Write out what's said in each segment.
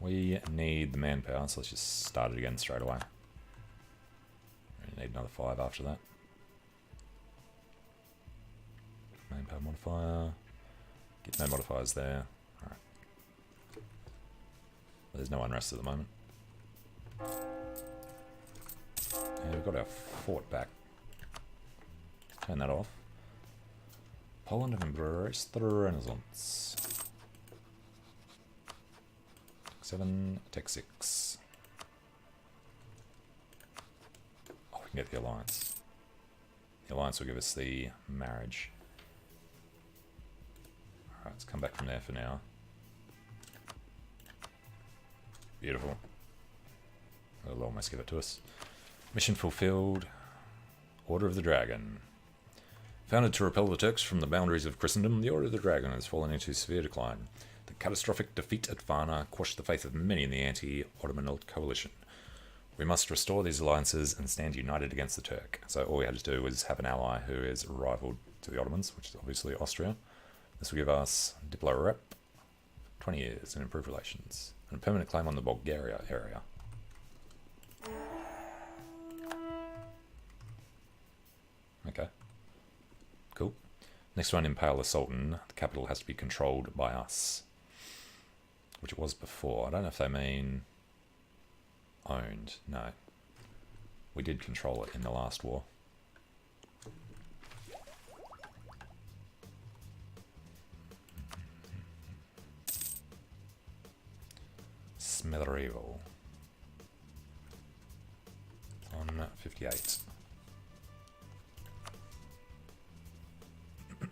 We need the manpower, so let's just start it again straight away. We need another 5 after that. Manpower modifier. Get no modifiers there. Alright. There's no unrest at the moment. And we've got our fort back. Turn that off. Poland have embraced the Renaissance. 7, tech 6. Oh, we can get the alliance. The alliance will give us the marriage. Alright, let's come back from there for now. Beautiful. They'll almost give it to us. Mission fulfilled. Order of the Dragon. Founded to repel the Turks from the boundaries of Christendom, the Order of the Dragon has fallen into severe decline. The catastrophic defeat at Varna quashed the faith of many in the anti-Ottoman coalition. We must restore these alliances and stand united against the Turk. So all we had to do was have an ally who is rival to the Ottomans, which is obviously Austria. This will give us Diplo Rep, 20 years, and improved relations, and a permanent claim on the Bulgaria area. Okay. Cool. Next one, Impale the Sultan. The capital has to be controlled by us. Which it was before. I don't know if they mean owned. No. We did control it in the last war. Smederevo. On 58.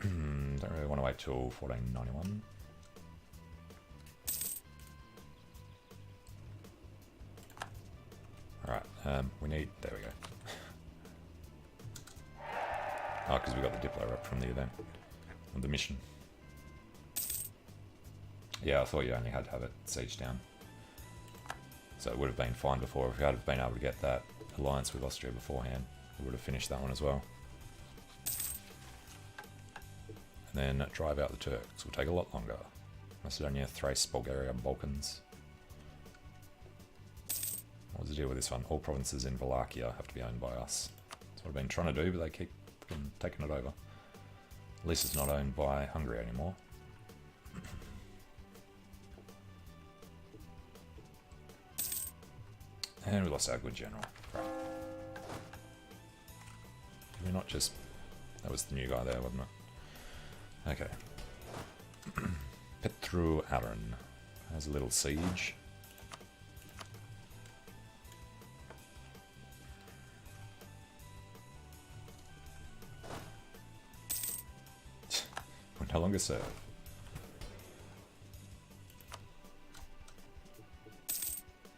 Don't really want to wait till 1491. Alright, we need... there we go. Oh, because we got the Diplo rep from the event. Of the mission. Yeah, I thought you only had to have it sieged down. So it would have been fine before. If we had been able to get that alliance with Austria beforehand, we would have finished that one as well. And then drive out the Turks. Will take a lot longer. Macedonia, Thrace, Bulgaria, Balkans. What's the deal with this one? All provinces in Wallachia have to be owned by us. That's what I've been trying to do, but they keep taking it over. At least it's not owned by Hungary anymore. And we lost our good general. Right. Did we not just... that was the new guy there, wasn't it? Okay. Petru Aron has a little siege. We no longer serve.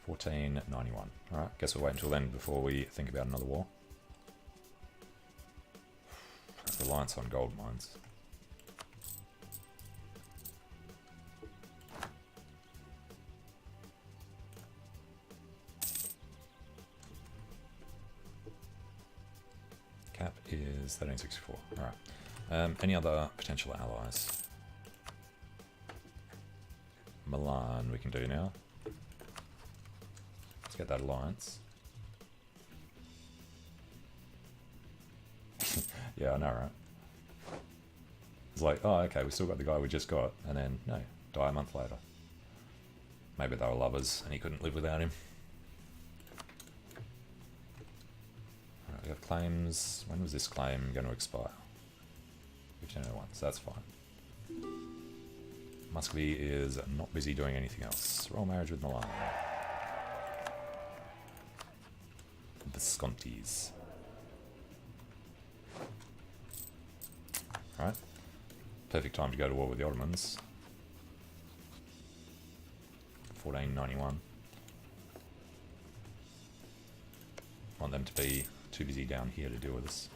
$14.91. Alright, guess we'll wait until then before we think about another war. Reliance on gold mines. Cap is 1364. Alright. Any other potential allies? Milan we can do now. Let's get that alliance. Yeah, I know, right? It's like, oh, okay, we still got the guy we just got, and then, no, die a month later. Maybe they were lovers, and he couldn't live without him. Alright, we have claims. When was this claim going to expire? 1501, so that's fine. Muscovy is not busy doing anything else. Royal marriage with Milan. Viscontis. Alright. Perfect time to go to war with the Ottomans. 1491. Want them to be too busy down here to deal with us.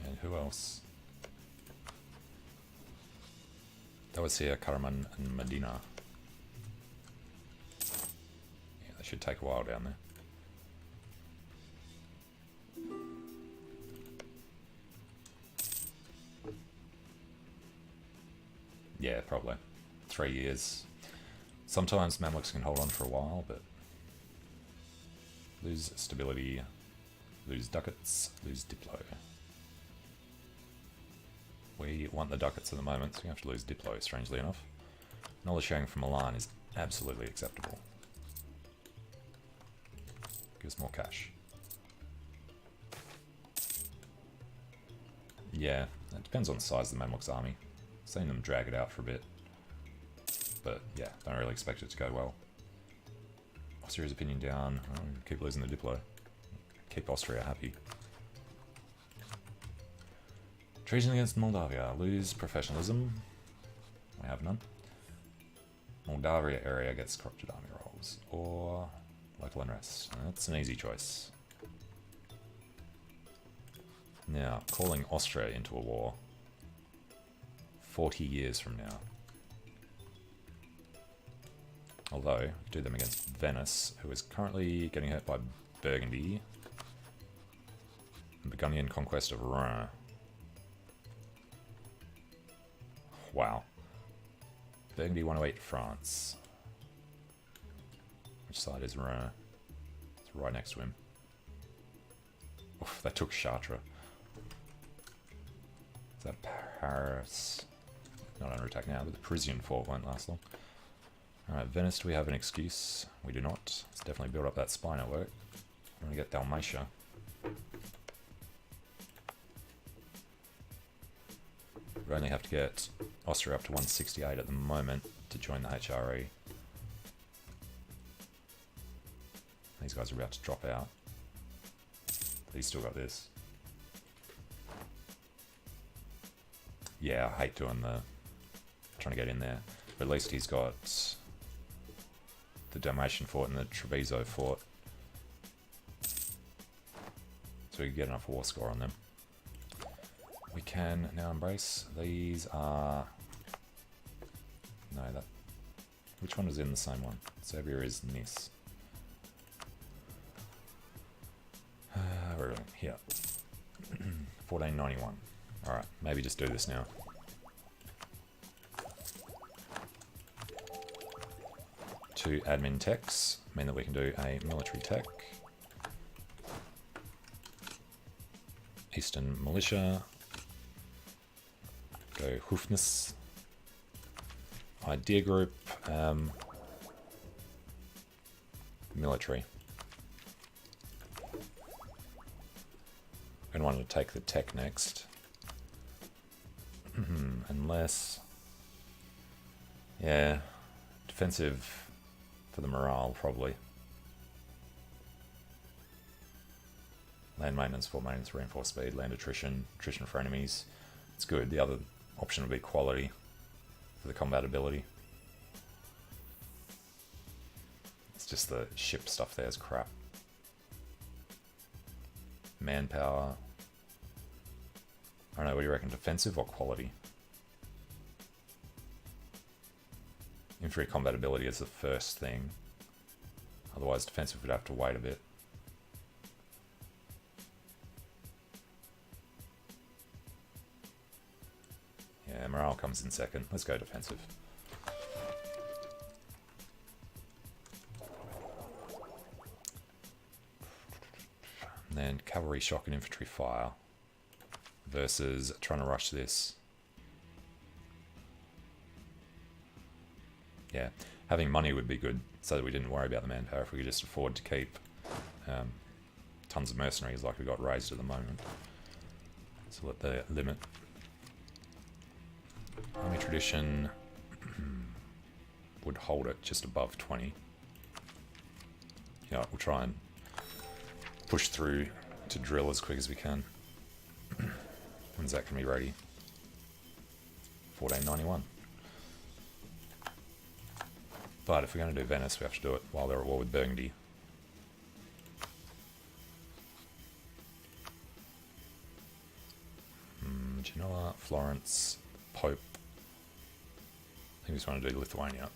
And who else? That was here, Karaman and Medina. Yeah, they should take a while down there. Yeah, probably. 3 years. Sometimes Mamluks can hold on for a while, but lose stability, lose ducats, lose diplo. We want the ducats at the moment, so we have to lose diplo, strangely enough. Knowledge sharing from Milan is absolutely acceptable. Give us more cash. Yeah, it depends on the size of the Mamluks army. I've seen them drag it out for a bit. But yeah, don't really expect it to go well. Austria's opinion down. Oh, keep losing the diplo. Keep Austria happy. Treason against Moldavia. Lose professionalism. We have none. Moldavia area gets corrupted army rolls. Or local unrest. That's an easy choice. Now, calling Austria into a war. 40 years from now. Although, do them against Venice, who is currently getting hurt by Burgundy. And Burgundian conquest of Rouen. Wow. Burgundy 108 France. Which side is Rouen? It's right next to him. Oof, they took Chartres. Is that Paris? Not under attack now, but the Parisian fort won't last long. Alright, Venice, do we have an excuse? We do not. Let's definitely build up that spy network. I'm going to get Dalmatia. We only have to get Austria up to 168 at the moment to join the HRE. These guys are about to drop out. He's still got this. Yeah, I hate doing trying to get in there. But at least he's got the Dalmatian fort and the Treviso fort. So we can get enough war score on them. We can now embrace. These are... No, that... Which one is in the same one? Serbia is Nis. Where are we? Here. 1491. Alright, maybe just do this now. Two admin techs mean that we can do a military tech. Eastern militia. Go Hoofness. Idea group. Military. I'm going to want to take the tech next. Unless... Yeah. Defensive for the morale, probably. Land maintenance, fort maintenance, reinforced speed, land attrition, attrition for enemies. It's good. The other option would be quality for the combat ability. It's just the ship stuff there is crap. Manpower. I don't know, what do you reckon? Defensive or quality? Infantry combat ability is the first thing. Otherwise defensive would have to wait a bit. Yeah, morale comes in second. Let's go defensive. And then cavalry shock and infantry fire versus trying to rush this. Yeah, having money would be good so that we didn't worry about the manpower if we could just afford to keep tons of mercenaries like we got raised at the moment. So let the limit. Army tradition would hold it just above 20. Yeah, we'll try and push through to drill as quick as we can. When's that going to be ready? 1491. But if we're going to do Venice, we have to do it while they're at war with Burgundy. Genoa, Florence, Pope. I think we just want to do Lithuania.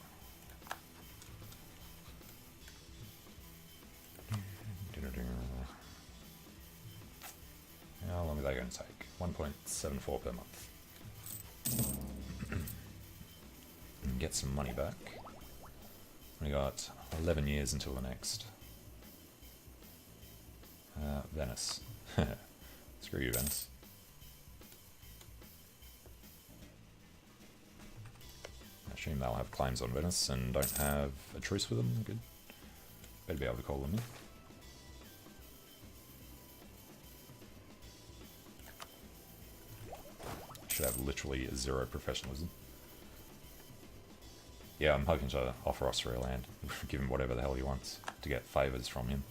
How long are they going to take? 1.74 per month. get some money back. We got 11 years until the next. Venice. Screw you, Venice. I assume they'll have claims on Venice and don't have a truce with them. Good. Better be able to call them in. Should have literally 0 professionalism. Yeah, I'm hoping to offer Austria land, give him whatever the hell he wants, to get favours from him.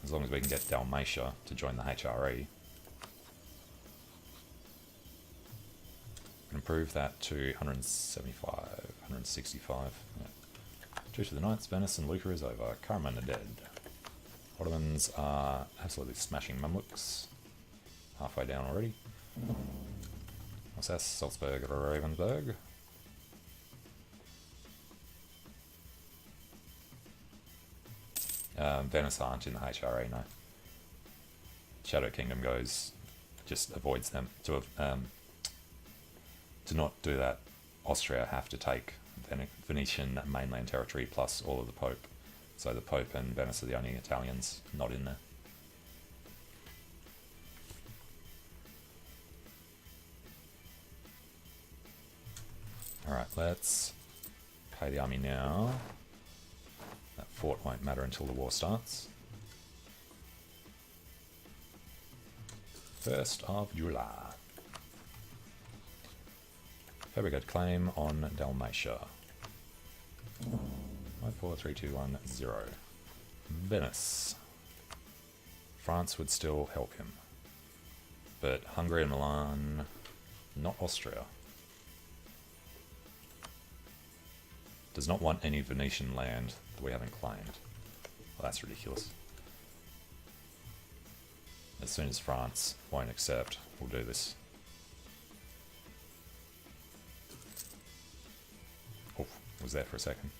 As long as we can get Dalmatia to join the HRE. Improve that to 175, 165. Yeah. Due to the Knights, Venice and Lucca is over. Karaman are dead. Ottomans are absolutely smashing Mamluks. Halfway down already. Alsace, Salzburg, Ravensburg. Venice aren't in the HRA, no. Shadow Kingdom just avoids them. To not do that, Austria have to take Venetian mainland territory plus all of the Pope. So the Pope and Venice are the only Italians not in there. Alright, let's pay the army now. That fort won't matter until the war starts. 1st of July. Fabricate claim on Dalmatia. 543210. Venice. France would still help him. But Hungary and Milan, not Austria. Does not want any Venetian land that we haven't claimed. Well, that's ridiculous. As soon as France won't accept, we'll do this. Oh, was there for a second.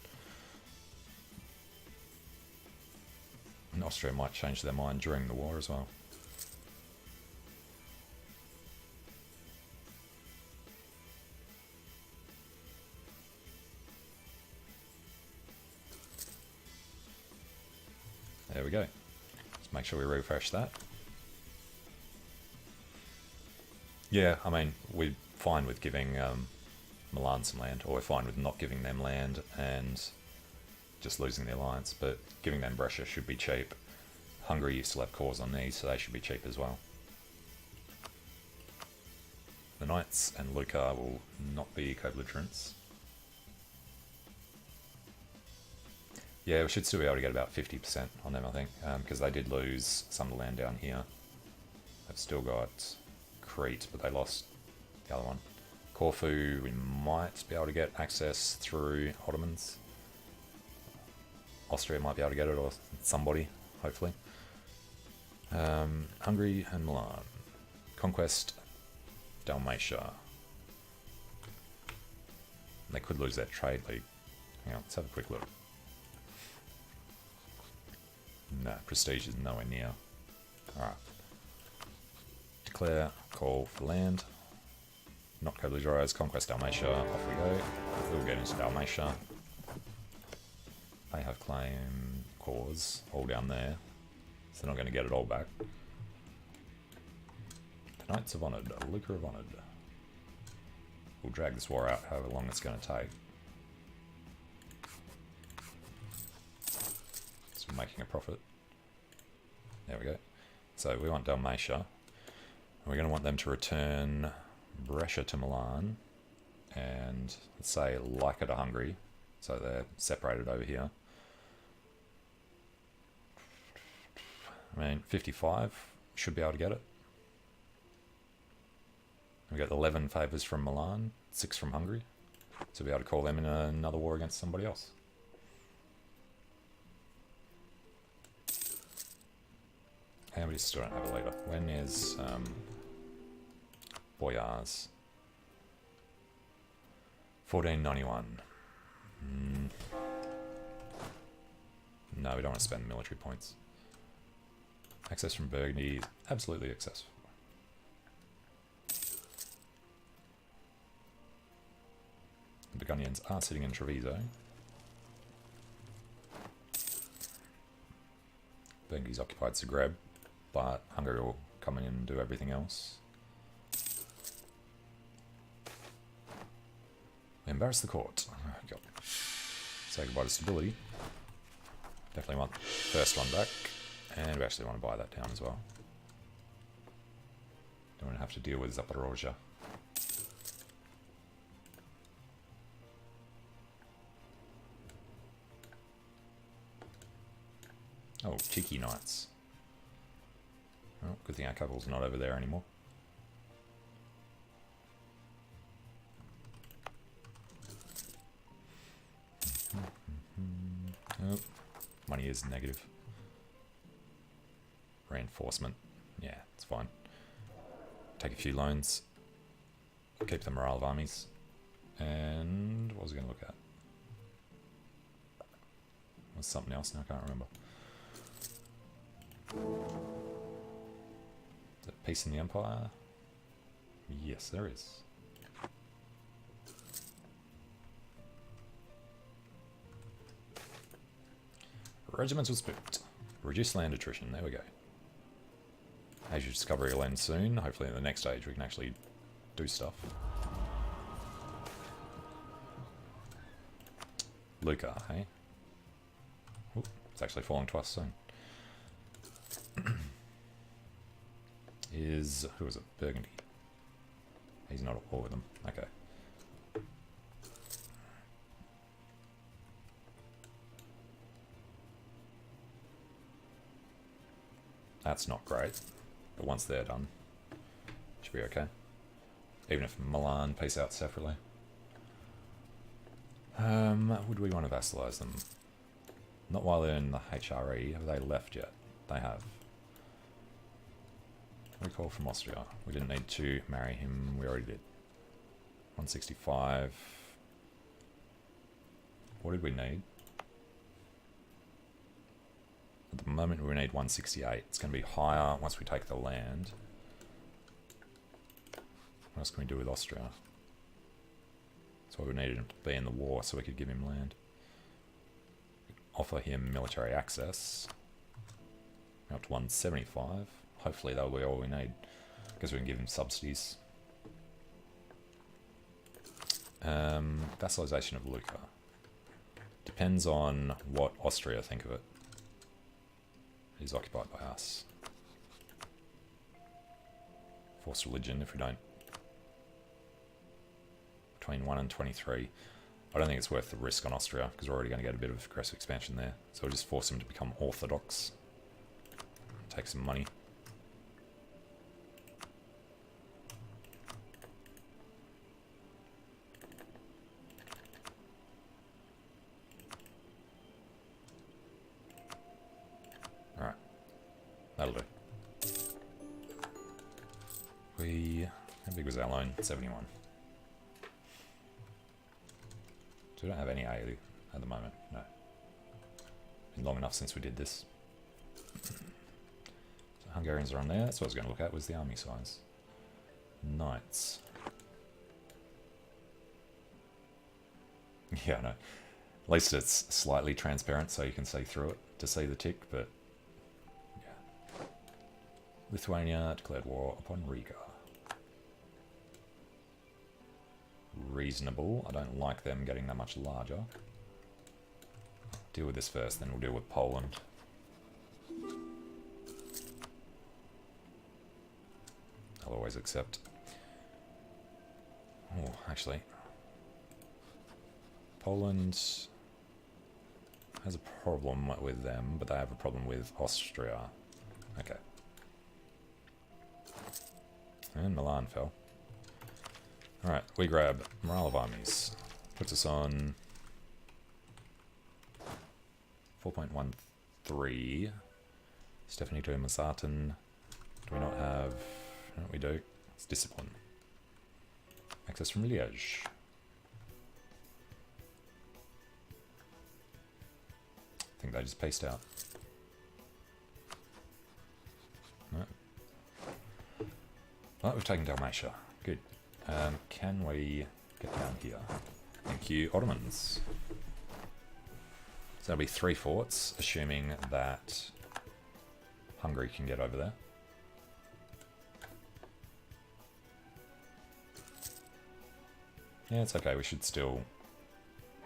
And Austria might change their mind during the war as well. There we go. Let's make sure we refresh that. Yeah, I mean, we're fine with giving Milan some land, or we're fine with not giving them land and just losing the alliance, but giving them Brescia should be cheap. Hungary used to have cores on these, so they should be cheap as well. The Knights and Lucca will not be co-belligerents. Yeah, we should still be able to get about 50% on them, I think, because they did lose some of the land down here. They've still got Crete, but they lost the other one. Corfu, we might be able to get access through Ottomans. Austria might be able to get it, or somebody, hopefully. Hungary and Milan. Conquest Dalmatia. They could lose their trade league. Hang on, let's have a quick look. No, prestige is nowhere near. Alright. Declare call for land. Not co-belligerized. Conquest Dalmatia. Off we go. We'll get into Dalmatia. They have claim cores all down there, so they're not going to get it all back. The Knights have honoured. Lucca have honoured. We'll drag this war out however long it's going to take. So we're making a profit. There we go. So we want Dalmatia. We're going to want them to return Brescia to Milan and let's say Leica to Hungary. So they're separated over here. I mean, 55 should be able to get it. We got 11 favours from Milan, 6 from Hungary. So we'll be able to call them in another war against somebody else. And we still don't have a leader. When is Boyars? 1491. No, we don't want to spend military points. Access from Burgundy is absolutely accessible. Burgundians are sitting in Treviso. Burgundy's occupied Zagreb, but Hungary will come in and do everything else. We embarrass the court. Oh, God. Say goodbye to stability. Definitely want the first one back. And we actually want to buy that down as well. Don't want to have to deal with Zaporozhye. Oh, cheeky knights. Well, good thing our capital's not over there anymore. Oh, money is negative. Reinforcement. Yeah, it's fine. Take a few loans. Keep the morale of armies. And what was I going to look at? Was something else now? I can't remember. Is there peace in the Empire? Yes, there is. Regiments will split. Reduce land attrition. There we go. Asia discovery will end soon. Hopefully in the next stage we can actually do stuff. Lucca, hey? Ooh, it's actually falling twice soon. Who is it? Burgundy. He's not at war with them. Okay. That's not great, but once they're done, should be okay. Even if Milan peace out separately. Would we want to vassalize them? Not while they're in the HRE. Have they left yet? They have. Recall from Austria. We didn't need to marry him. We already did. 165. What did we need? At the moment we need 168. It's going to be higher once we take the land. What else can we do with Austria? That's why we needed him to be in the war so we could give him land. Offer him military access. Up to 175. Hopefully that'll be all we need, because we can give him subsidies. Vassalization of Lucca. Depends on what Austria think of it. It is occupied by us. Forced religion if we don't. Between 1 and 23. I don't think it's worth the risk on Austria, because we're already going to get a bit of aggressive expansion there. So we'll just force them to become Orthodox. Take some money. Alright. That'll do. How big was our loan? 71. So we don't have any aid at the moment. No. Been long enough since we did this. So Hungarians are on there. That's what I was going to look at, was the army size. Knights. Yeah, I know. At least it's slightly transparent so you can see through it to see the tick, but yeah. Lithuania declared war upon Riga. Reasonable. I don't like them getting that much larger. Deal with this first, then we'll deal with Poland. I'll always accept. Oh, actually. Poland has a problem with them, but they have a problem with Austria. Okay. And Milan fell. Alright, we grab morale of armies. Puts us on 4.13. Stephanie to Mazatin. Do we not have... No, we do. It's discipline. Access from Liège. I think they just paced out. No. Well, we've taken Dalmatia. Good. Can we get down here? Thank you, Ottomans. So that'll be 3 forts, assuming that Hungary can get over there. Yeah, it's okay. We should still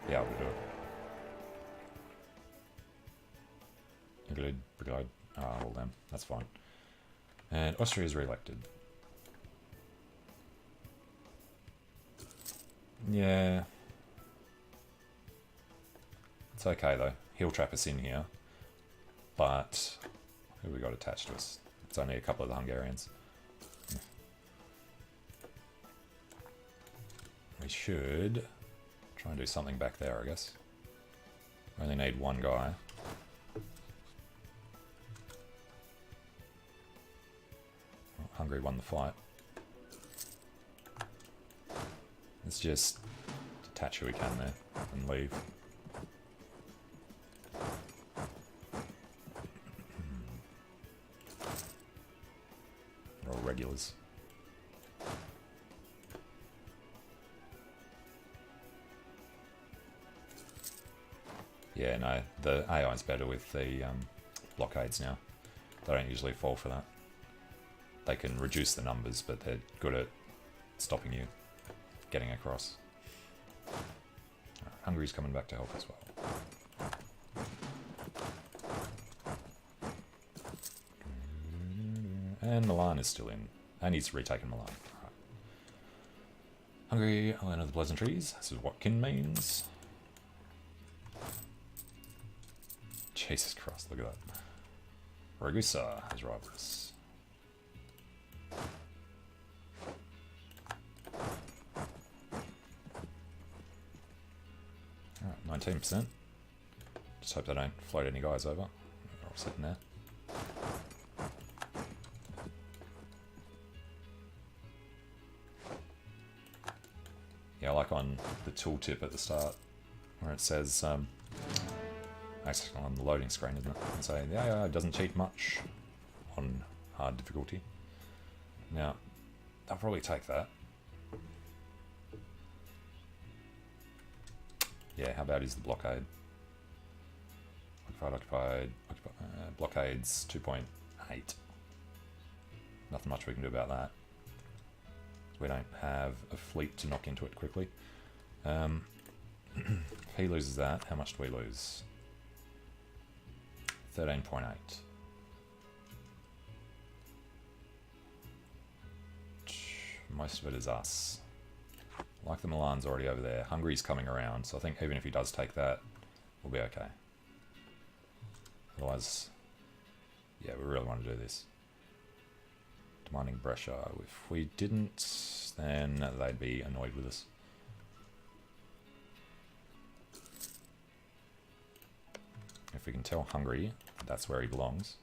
be able to do it. Brigade. Ah, well then, that's fine. And Austria is re-elected. Yeah. It's okay though. He'll trap us in here. But who we got attached to us? It's only a couple of the Hungarians. We should try and do something back there, I guess. We only need one guy. Well, Hungary won the fight. Let's just detach who we can there and leave. They're all regulars. Yeah, no, the AI is better with the blockades now. They don't usually fall for that. They can reduce the numbers, but they're good at stopping you getting across. Right, Hungary's coming back to help as well. And Milan is still in. And he's retaken Milan. Right. Hungary, land of the pleasantries. This is what kin means. Jesus Christ, look at that. Ragusa has arrived us. Alright, 19%. Just hope they don't float any guys over. They're all sitting there. Yeah, I like on the tooltip at the start where it says actually on the loading screen, isn't it? And say the AI doesn't cheat much on hard difficulty. Now, I'll probably take that. Yeah, how bad is the blockade? Occupied, blockades 2.8. Nothing much we can do about that. We don't have a fleet to knock into it quickly. If he loses that, how much do we lose? 13.8. Most of it is us. Like the Milan's already over there. Hungary's coming around, so I think even if he does take that, we'll be okay. Otherwise, yeah, we really want to do this. Demanding Brescia. If we didn't, then they'd be annoyed with us. If we can tell Hungary that's where he belongs.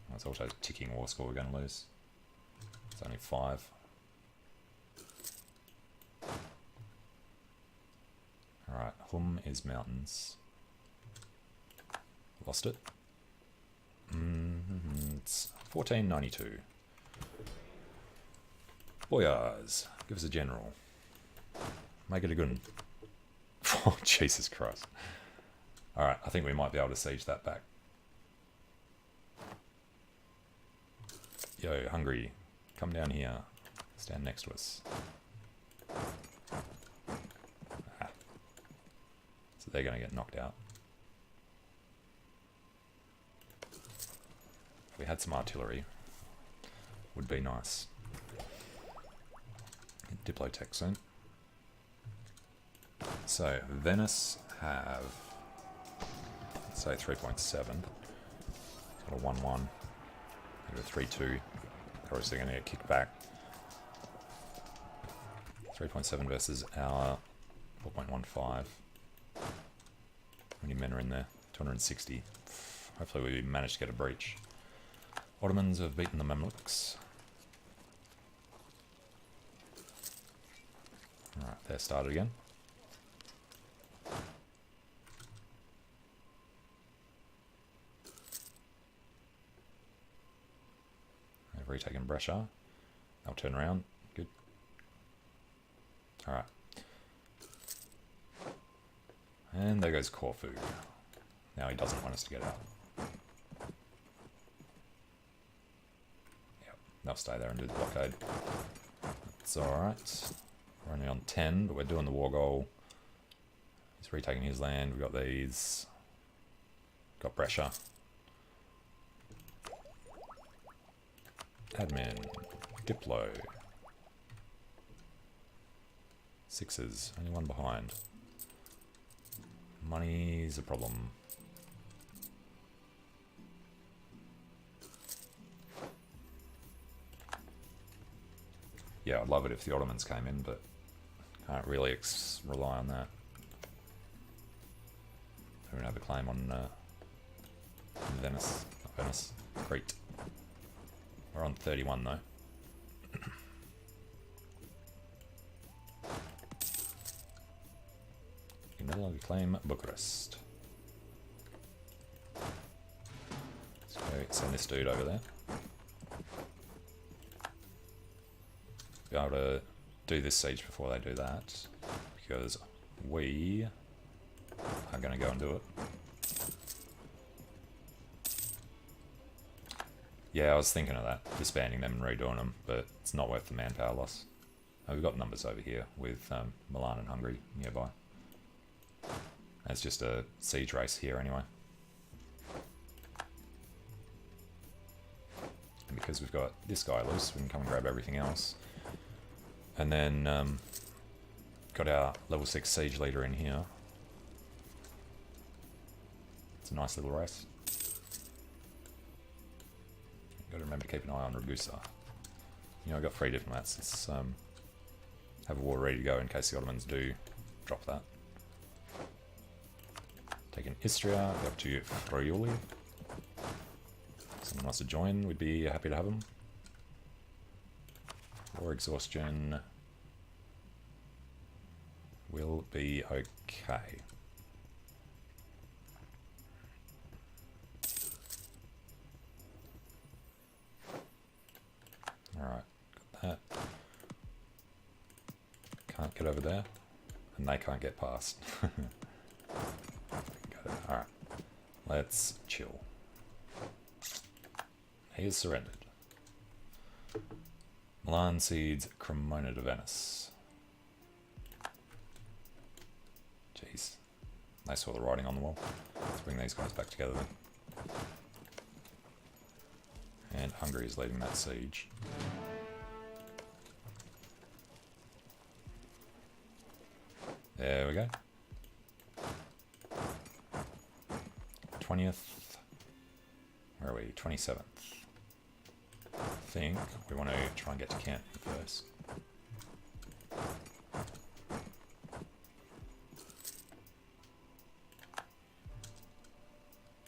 That's also a ticking war score we're going to lose. It's only 5. Alright, Hum is mountains. Lost it. It's 1492. Boyars, give us a general. Make it a good one. Oh, Jesus Christ. Alright, I think we might be able to siege that back. Yo, Hungary, come down here. Stand next to us. Ah. So they're going to get knocked out. If we had some artillery, would be nice. Diplotech soon. So, Venice have, let's say 3.7. It's got a 1-1. Got a 3-2. They're obviously going to get kicked back. 3.7 versus our 4.15. How many men are in there? 260. Hopefully we manage to get a breach. Ottomans have beaten the Mamluks. Alright, they're started again. They've retaken Brescia. They'll turn around. Good. Alright. And there goes Corfu. Now he doesn't want us to get out. Yep, they'll stay there and do the blockade. It's alright. We're only on 10, but we're doing the war goal. He's retaking his land. We've got these. Got Brescia. Admin. Diplo. 6s. Only one behind. Money's a problem. Yeah, I'd love it if the Ottomans came in, but can't really rely on that. We don't have a claim on Venice, not Venice, Crete. We're on 31 though. You can no longer claim Bucharest. Let's go send this dude over there. Be able to do this siege before they do that, because we are going to go and do it. Yeah, I was thinking of that, disbanding them and redoing them, but it's not worth the manpower loss. We've got numbers over here with Milan and Hungary nearby. It's just a siege race here anyway. And because we've got this guy loose, we can come and grab everything else. And then got our level 6 siege leader in here. It's a nice little race. Got to remember to keep an eye on Ragusa. You know, I've got 3 diplomats. Let's have a war ready to go in case the Ottomans do drop that. Taking Istria, go up to Friuli. Someone wants to join, we'd be happy to have them. War exhaustion will be okay. Alright, got that. Can't get over there, and they can't get past. Alright, let's chill. He has surrendered. Milan cedes Cremona to Venice. Jeez. They saw the writing on the wall. Let's bring these guys back together then. And Hungary is leading that siege. There we go. 20th. Where are we? 27th. I think we want to try and get to Canton first.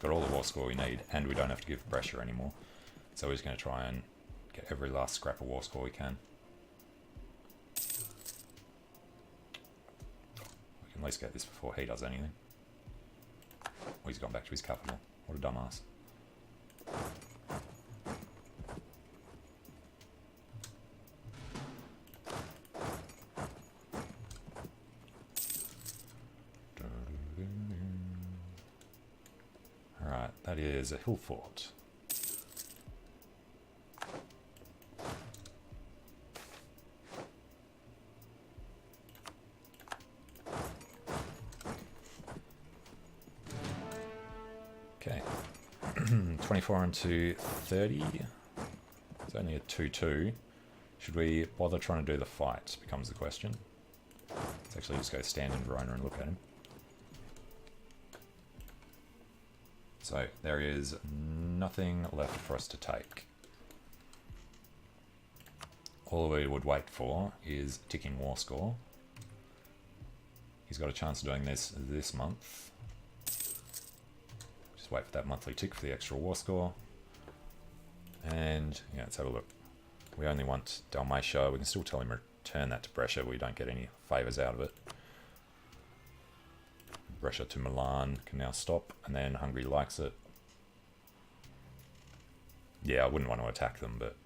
Got all the war score we need, and we don't have to give pressure anymore. So we're just going to try and get every last scrap of war score we can. We can at least get this before he does anything. Oh, he's gone back to his capital. What a dumbass. Alright, that is a hill fort. Okay, 24 into 30. It's only a 2-2. Should we bother trying to do the fight, becomes the question. Let's actually just go stand in Verona and look at him. So there is nothing left for us to take. All we would wait for is ticking war score. He's got a chance of doing this month. Just wait for that monthly tick for the extra war score. And yeah, let's have a look. We only want Dalmatia. We can still tell him return that to Brescia. We don't get any favours out of it. Brescia to Milan can now stop, and then Hungary likes it. Yeah, I wouldn't want to attack them, but